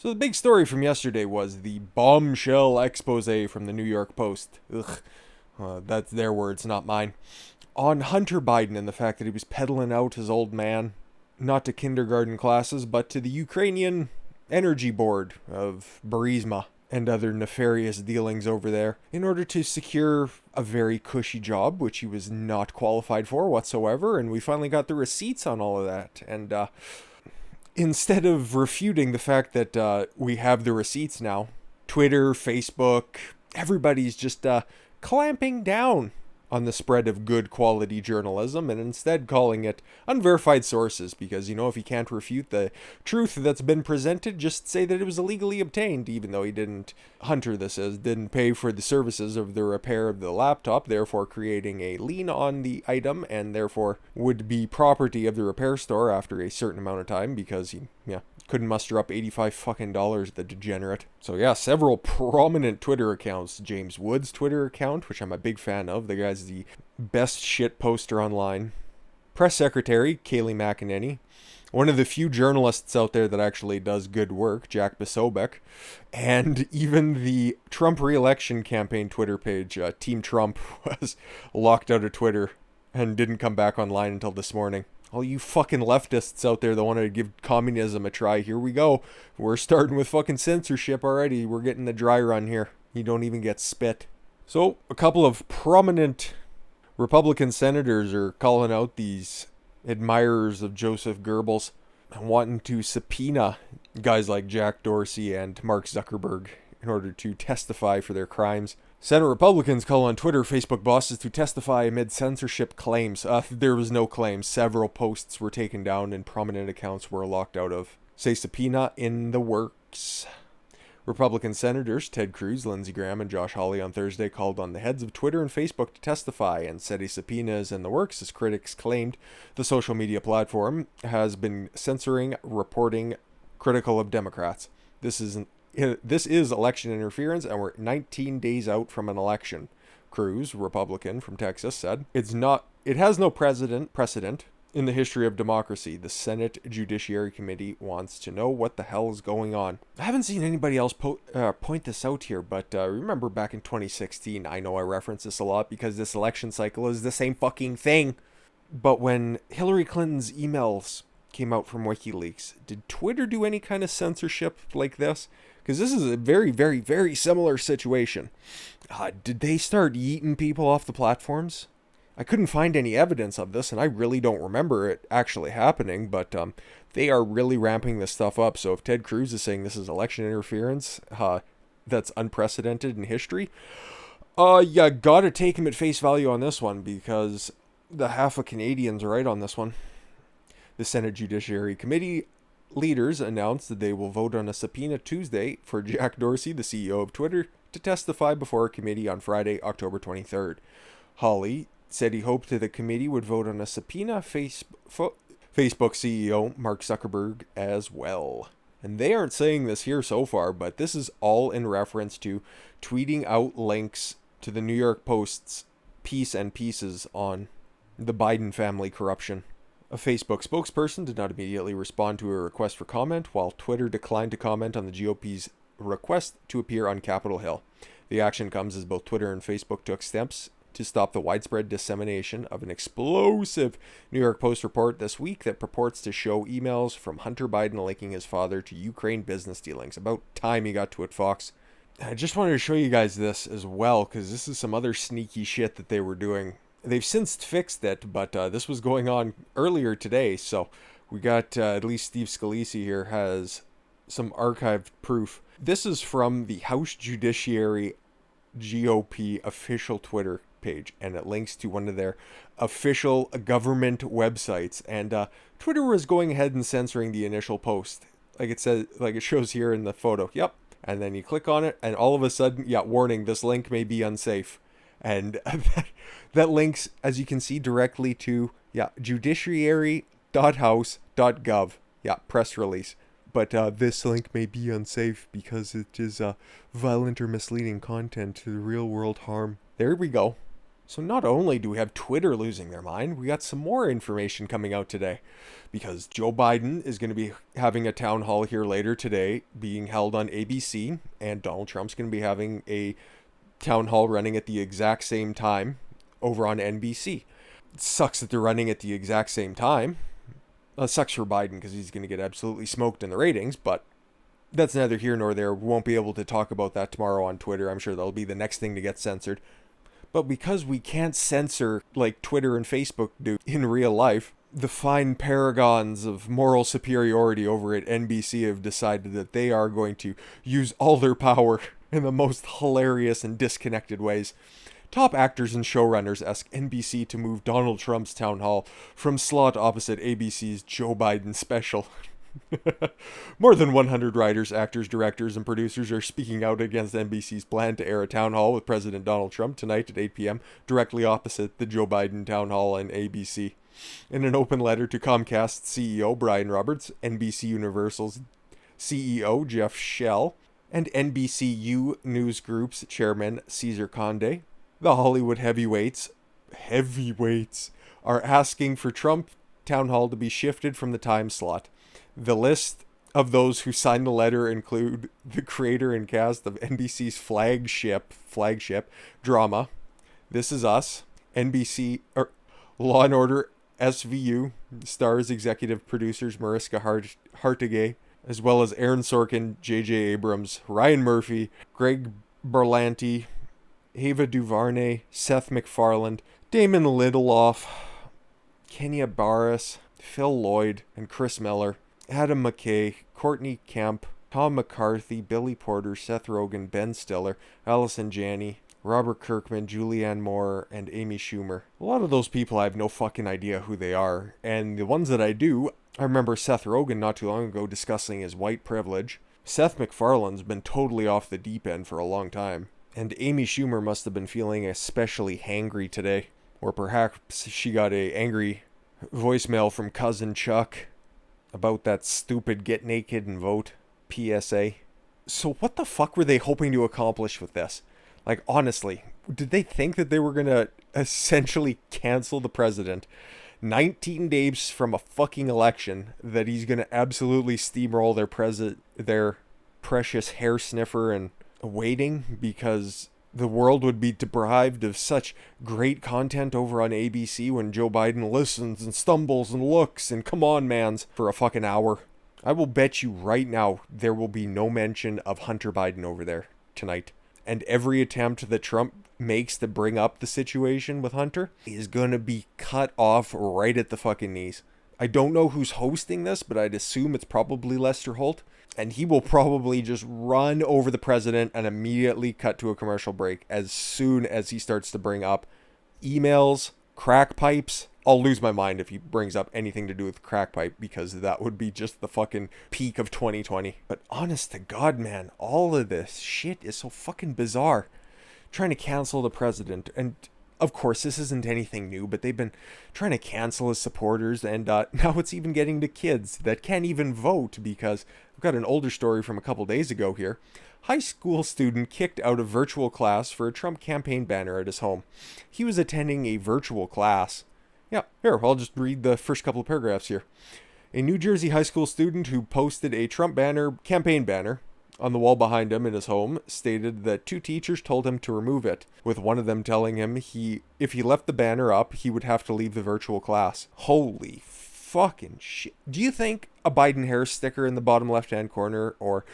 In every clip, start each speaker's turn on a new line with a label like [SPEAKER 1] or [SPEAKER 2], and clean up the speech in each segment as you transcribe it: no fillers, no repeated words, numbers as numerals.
[SPEAKER 1] So the big story from yesterday was the bombshell expose from the New York Post. Ugh, that's their words, not mine. On Hunter Biden and the fact that he was peddling out his old man, not to kindergarten classes, but to the Ukrainian Energy Board of Burisma and other nefarious dealings over there in order to secure a very cushy job, which he was not qualified for whatsoever. And we finally got the receipts on all of that. And instead of refuting the fact that we have the receipts now, Twitter, Facebook, everybody's just clamping down on the spread of good quality journalism and instead calling it unverified sources because, if you can't refute the truth that's been presented, just say that it was illegally obtained, even though he didn't, Hunter this is, didn't pay for the services of the repair of the laptop, therefore creating a lien on the item and therefore would be property of the repair store after a certain amount of time because he, couldn't muster up $85 the degenerate. So yeah, several prominent Twitter accounts. James Wood's Twitter account, which I'm a big fan of. The guy's the best shit poster online. Press Secretary Kayleigh McEnany. One of the few journalists out there that actually does good work, Jack Posobiec. And even the Trump re-election campaign Twitter page, Team Trump, was locked out of Twitter and didn't come back online until this morning. All you fucking leftists out there that want to give communism a try, here we go. We're starting with fucking censorship already. We're getting the dry run here. You don't even get spit. So, a couple of prominent Republican senators are calling out these admirers of Joseph Goebbels and wanting to subpoena guys like Jack Dorsey and Mark Zuckerberg in order to testify for their crimes. Senate Republicans call on Twitter Facebook bosses to testify amid censorship claims. There was no claims. Several posts were taken down and prominent accounts were locked out of. Say subpoena in the works. Republican Senators Ted Cruz, Lindsey Graham, and Josh Hawley on Thursday called on the heads of Twitter and Facebook to testify and said a subpoena is in the works as critics claimed the social media platform has been censoring reporting critical of Democrats. This is election interference, and we're 19 days out from an election. Cruz, Republican from Texas, said, It has no precedent in the history of democracy. The Senate Judiciary Committee wants to know what the hell is going on. I haven't seen anybody else point this out here, but remember back in 2016, I know I reference this a lot because this election cycle is the same fucking thing. But when Hillary Clinton's emails came out from WikiLeaks, did Twitter do any kind of censorship like this? Because this is a very, very, very similar situation. Did they start yeeting people off the platforms? I couldn't find any evidence of this, and I really don't remember it actually happening, but they are really ramping this stuff up. So if Ted Cruz is saying this is election interference, that's unprecedented in history, you gotta take him at face value on this one, because the half of Canadians are right on this one. The Senate Judiciary Committee leaders announced that they will vote on a subpoena Tuesday for Jack Dorsey, the CEO of Twitter, to testify before a committee on Friday, October 23rd. Hawley said he hoped that the committee would vote on a subpoena Facebook CEO Mark Zuckerberg as well. And they aren't saying this here so far, but this is all in reference to tweeting out links to the New York Post's piece and pieces on the Biden family corruption. A Facebook spokesperson did not immediately respond to a request for comment, while Twitter declined to comment on the GOP's request to appear on Capitol Hill. The action comes as both Twitter and Facebook took steps to stop the widespread dissemination of an explosive New York Post report this week that purports to show emails from Hunter Biden linking his father to Ukraine business dealings. About time he got to it, Fox. I just wanted to show you guys this as well, because this is some other sneaky shit that they were doing. They've since fixed it, but this was going on earlier today, so we got, at least Steve Scalise here has some archived proof. This is from the House Judiciary GOP official Twitter page, and it links to one of their official government websites, and Twitter was going ahead and censoring the initial post. Like it says, like it shows here in the photo. Yep. And then you click on it, and all of a sudden, warning, this link may be unsafe. And that links, as you can see, directly to, judiciary.house.gov. Press release. But this link may be unsafe because it is violent or misleading content to the real world harm. There we go. So not only do we have Twitter losing their mind, we got some more information coming out today. Because Joe Biden is going to be having a town hall here later today, being held on ABC, and Donald Trump's going to be having a town hall running at the exact same time over on NBC. It sucks that they're running at the exact same time. Sucks for Biden because he's going to get absolutely smoked in the ratings, but that's neither here nor there. We won't be able to talk about that tomorrow on Twitter. I'm sure that'll be the next thing to get censored. But because we can't censor like Twitter and Facebook do in real life, the fine paragons of moral superiority over at NBC have decided that they are going to use all their power in the most hilarious and disconnected ways. Top actors and showrunners ask NBC to move Donald Trump's town hall from slot opposite ABC's Joe Biden special. More than 100 writers, actors, directors, and producers are speaking out against NBC's plan to air a town hall with President Donald Trump tonight at 8 p.m., directly opposite the Joe Biden town hall on ABC. In an open letter to Comcast CEO Brian Roberts, NBC Universal's CEO Jeff Shell, and NBCU News Group's chairman Cesar Conde, the Hollywood heavyweights, are asking for Trump town hall to be shifted from the time slot. The list of those who signed the letter include the creator and cast of NBC's flagship drama, This Is Us, Law and Order SVU, stars executive producers Mariska Hargitay, as well as Aaron Sorkin, J.J. Abrams, Ryan Murphy, Greg Berlanti, Ava DuVernay, Seth MacFarlane, Damon Lindelof, Kenya Barris, Phil Lloyd, and Chris Miller, Adam McKay, Courtney Kemp, Tom McCarthy, Billy Porter, Seth Rogen, Ben Stiller, Allison Janney, Robert Kirkman, Julianne Moore, and Amy Schumer. A lot of those people I have no fucking idea who they are, and the ones that I do, I remember Seth Rogen not too long ago discussing his white privilege. Seth MacFarlane's been totally off the deep end for a long time, and Amy Schumer must have been feeling especially hangry today, or perhaps she got a angry voicemail from cousin Chuck about that stupid get naked and vote PSA. So what the fuck were they hoping to accomplish with this? Like, honestly, did they think that they were going to essentially cancel the president 19 days from a fucking election, that he's going to absolutely steamroll their precious hair sniffer and waiting because the world would be deprived of such great content over on ABC when Joe Biden listens and stumbles and looks and come on mans for a fucking hour? I will bet you right now there will be no mention of Hunter Biden over there tonight. And every attempt that Trump makes to bring up the situation with Hunter is going to be cut off right at the fucking knees. I don't know who's hosting this, but I'd assume it's probably Lester Holt. And he will probably just run over the president and immediately cut to a commercial break as soon as he starts to bring up emails, crack pipes. I'll lose my mind if he brings up anything to do with crack pipe, because that would be just the fucking peak of 2020. But honest to God, man, all of this shit is so fucking bizarre. Trying to cancel the president, and of course, this isn't anything new, but they've been trying to cancel his supporters, and now it's even getting to kids that can't even vote, because I've got an older story from a couple days ago here. High school student kicked out of virtual class for a Trump campaign banner at his home. He was attending a virtual class. Yeah, here, I'll just read the first couple of paragraphs here. A New Jersey high school student who posted a Trump campaign banner, on the wall behind him in his home, stated that two teachers told him to remove it, with one of them telling him if he left the banner up, he would have to leave the virtual class. Holy fucking shit. Do you think a Biden Harris sticker in the bottom left-hand corner, or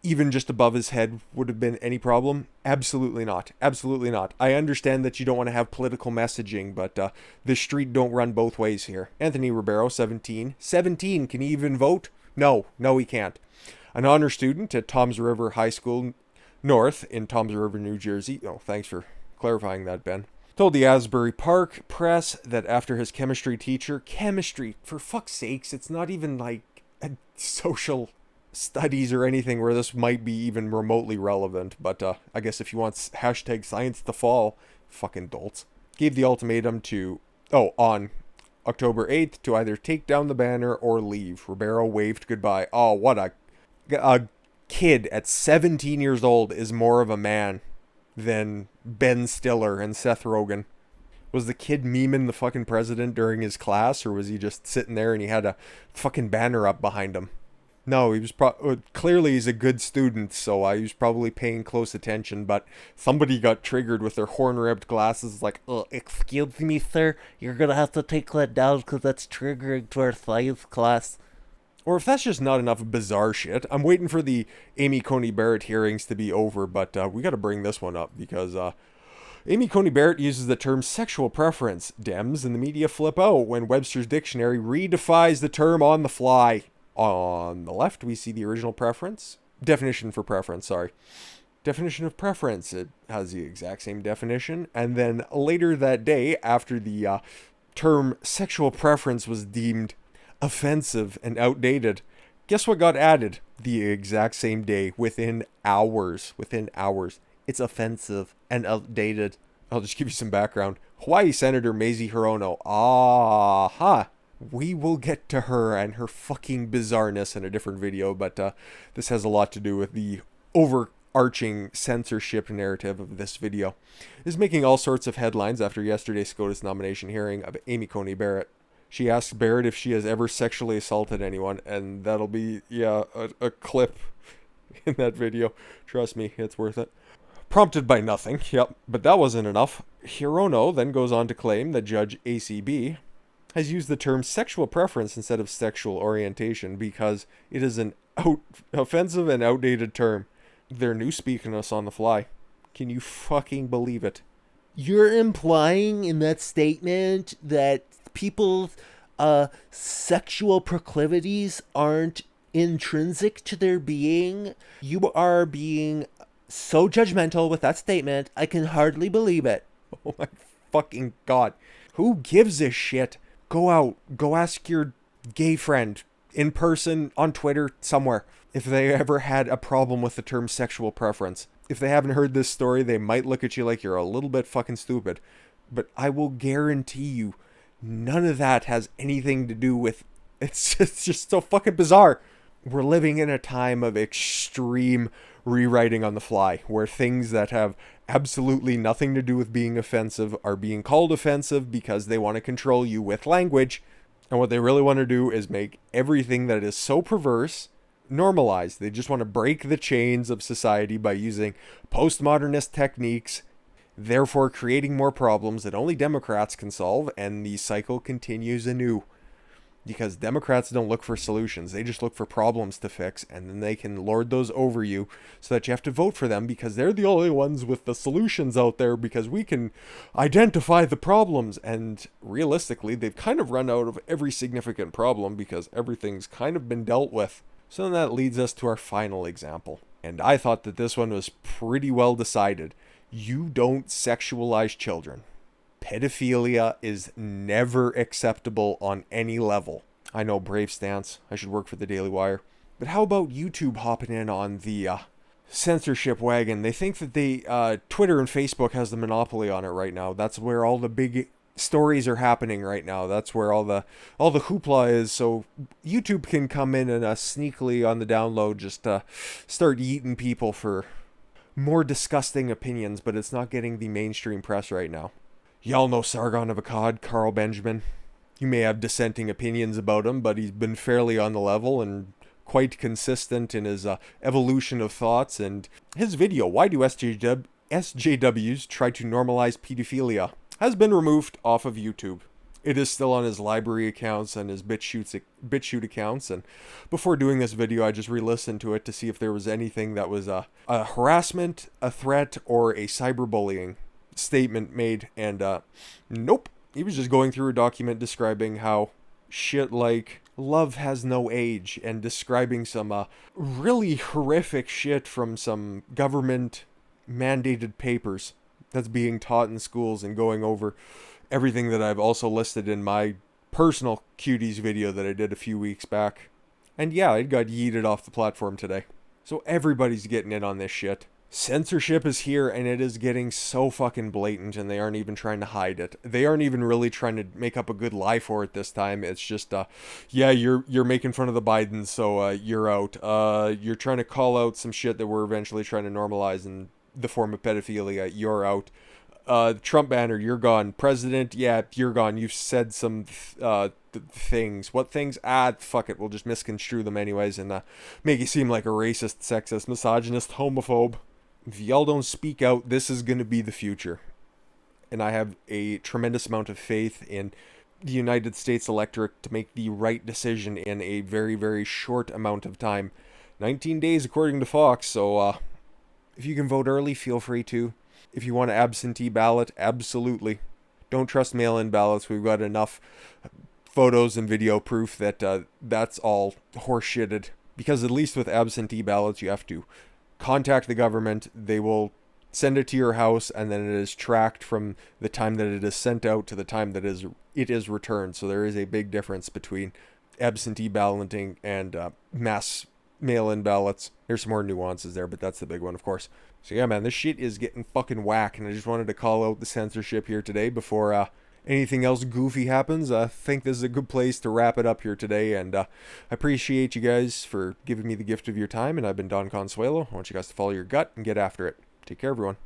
[SPEAKER 1] even just above his head, would have been any problem? Absolutely not. Absolutely not. I understand that you don't want to have political messaging, but the street don't run both ways here. Anthony Ribeiro, 17. 17, can he even vote? No, he can't. An honor student at Toms River High School North in Toms River, New Jersey. Oh, thanks for clarifying that, Ben. Told the Asbury Park Press that after his chemistry teacher, for fuck's sakes, it's not even like a social studies or anything where this might be even remotely relevant, but I guess if you want hashtag science to fall, fucking dolts. Gave the ultimatum on October 8th to either take down the banner or leave. Ribeiro waved goodbye. Oh, what a kid at 17 years old is more of a man than Ben Stiller and Seth Rogen. Was the kid memeing the fucking president during his class, or was he just sitting there and he had a fucking banner up behind him? No, he was clearly he's a good student, so he was probably paying close attention, but somebody got triggered with their horn-ribbed glasses like, excuse me, sir, you're gonna have to take that down because that's triggering to our science class. Or if that's just not enough bizarre shit, I'm waiting for the Amy Coney Barrett hearings to be over, but we gotta bring this one up because Amy Coney Barrett uses the term sexual preference. Dems and the media flip out when Webster's dictionary redefines the term on the fly. On the left, we see the original definition for preference, definition of preference. It has the exact same definition. And then later that day, after the term sexual preference was deemed offensive and outdated, guess what got added the exact same day, within hours. It's offensive and outdated. I'll just give you some background. Hawaii Senator Mazie Hirono. We will get to her and her fucking bizarreness in a different video, but this has a lot to do with the overarching censorship narrative of this video. Is making all sorts of headlines after yesterday's SCOTUS nomination hearing of Amy Coney Barrett. She asks Barrett if she has ever sexually assaulted anyone, and that'll be, a clip in that video. Trust me, it's worth it. Prompted by nothing, but that wasn't enough. Hirono then goes on to claim that Judge ACB has used the term sexual preference instead of sexual orientation because it is an offensive and outdated term. They're new speaking us on the fly. Can you fucking believe it? You're implying in that statement that people's sexual proclivities aren't intrinsic to their being? You are being so judgmental with that statement, I can hardly believe it. Oh my fucking god. Who gives a shit? Go out. Go ask your gay friend in person, on Twitter, somewhere, if they ever had a problem with the term sexual preference. If they haven't heard this story, they might look at you like you're a little bit fucking stupid. But I will guarantee you, none of that has anything to do with... It's just so fucking bizarre. We're living in a time of extreme rewriting on the fly, where things that have absolutely nothing to do with being offensive are being called offensive because they want to control you with language. And what they really want to do is make everything that is so perverse normalized. They just want to break the chains of society by using postmodernist techniques, therefore creating more problems that only Democrats can solve, and the cycle continues anew. Because Democrats don't look for solutions. They just look for problems to fix, and then they can lord those over you so that you have to vote for them because they're the only ones with the solutions out there because we can identify the problems. And realistically, they've kind of run out of every significant problem because everything's kind of been dealt with. So then that leads us to our final example. And I thought that this one was pretty well decided. You don't sexualize children. Pedophilia is never acceptable on any level. I know, brave stance. I should work for the Daily Wire. But how about YouTube hopping in on the censorship wagon? They think that Twitter and Facebook has the monopoly on it right now. That's where all the big stories are happening right now. That's where all the hoopla is. So YouTube can come in and sneakily on the download just start yeeting people for more disgusting opinions, but it's not getting the mainstream press right now. Y'all know Sargon of Akkad, Carl Benjamin. You may have dissenting opinions about him, but he's been fairly on the level and quite consistent in his evolution of thoughts. And his video, Why Do SJWs Try to Normalize Pedophilia, has been removed off of YouTube. It is still on his library accounts and his BitChute accounts. And before doing this video, I just re-listened to it to see if there was anything that was a harassment, a threat, or a cyberbullying statement made, and nope. He was just going through a document describing how shit like love has no age and describing some really horrific shit from some government mandated papers that's being taught in schools, and going over everything that I've also listed in my personal cuties video that I did a few weeks back. And yeah, it got yeeted off the platform today. So everybody's getting in on this shit. Censorship is here, and it is getting so fucking blatant, and they aren't even trying to hide it. They aren't even really trying to make up a good lie for it this time. It's just, yeah, you're making fun of the Bidens, so you're out. You're trying to call out some shit that we're eventually trying to normalize in the form of pedophilia. You're out. Trump banner, you're gone. President, yeah, you're gone. You've said some things. What things? Fuck it. We'll just misconstrue them anyways and make you seem like a racist, sexist, misogynist, homophobe. If y'all don't speak out, this is going to be the future. And I have a tremendous amount of faith in the United States electorate to make the right decision in a very, very short amount of time. 19 days according to Fox, so if you can vote early, feel free to. If you want an absentee ballot, absolutely. Don't trust mail-in ballots. We've got enough photos and video proof that that's all horseshitted. Because at least with absentee ballots, you have to contact the government. They will send it to your house, and then it is tracked from the time that it is sent out to the time that it is returned. So there is a big difference between absentee balloting and mass mail-in ballots. There's some more nuances there, but that's the big one, of course. So yeah, man, this shit is getting fucking whack, and I just wanted to call out the censorship here today before anything else goofy happens. I think this is a good place to wrap it up here today, and I appreciate you guys for giving me the gift of your time, and I've been Don Consuelo. I want you guys to follow your gut and get after it. Take care, everyone.